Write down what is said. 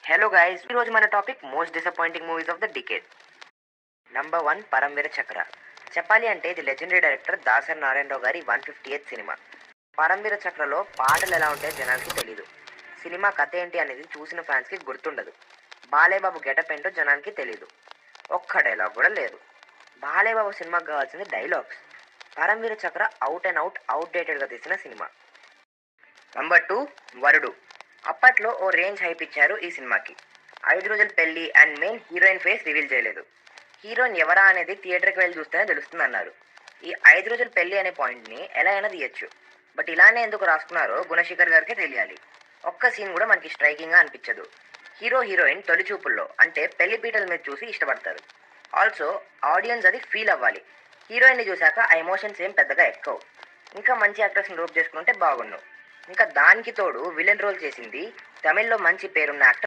Hello guys, ఈరోజు మన topic most disappointing movies of the decade. Number 1 Paramvir చక్ర. చెప్పాలి అంటే ఇది లెజెండరీ డైరెక్టర్ దాసరి నారాయణరావు గారి 158th సినిమా. పరమవీర చక్రలో పాటలు ఎలా ఉంటాయో జనాలకి తెలీదు. సినిమా కథ ఏంటి అనేది చూసిన ఫ్యాన్స్కి గుర్తుండదు. బాలేబాబు గెటప్ ఏంటో జనానికి తెలీదు. ఒక్క డైలాగ్ కూడా లేదు. బాలేబాబు సినిమాకి కావాల్సింది డైలాగ్స్. పరమవీర చక్ర అవుట్ అండ్ అవుట్ డేటెడ్గా తీసిన సినిమా. నంబర్ 2 వరుడు. అప్పట్లో ఓ రేంజ్ హైప్ ఇచ్చారు ఈ సినిమాకి. 5 రోజుల పెళ్లి and main heroine face reveal చేయలేదు. హీరోయిన్ ఎవరా అనేది థియేటర్కి వెళ్ళి చూస్తేనే తెలుస్తుంది అన్నారు. ఈ 5 రోజుల పెళ్లి అనే పాయింట్ని ఎలా అయినా తీయచ్చు. బట్ ఇలానే ఎందుకు రాసుకున్నారో గుణశేఖర్ గారికి తెలియాలి. ఒక్క సీన్ కూడా మనకి స్ట్రైకింగ్గా అనిపించదు. హీరో హీరోయిన్ తొలి చూపుల్లో అంటే పెళ్లి పీటల మీద చూసి ఇష్టపడతారు. ఆల్సో ఆడియన్స్ అది ఫీల్ అవ్వాలి. హీరోయిన్ని చూశాక ఆ ఎమోషన్స్ ఏం పెద్దగా ఎక్కవు. ఇంకా మంచి యాక్టర్స్ని రూప్ చేసుకుంటే బాగుండు. ఇంకా దానికి తోడు విలన్ రోల్ చేసింది తమిళ్లో మంచి పేరున్న యాక్టర్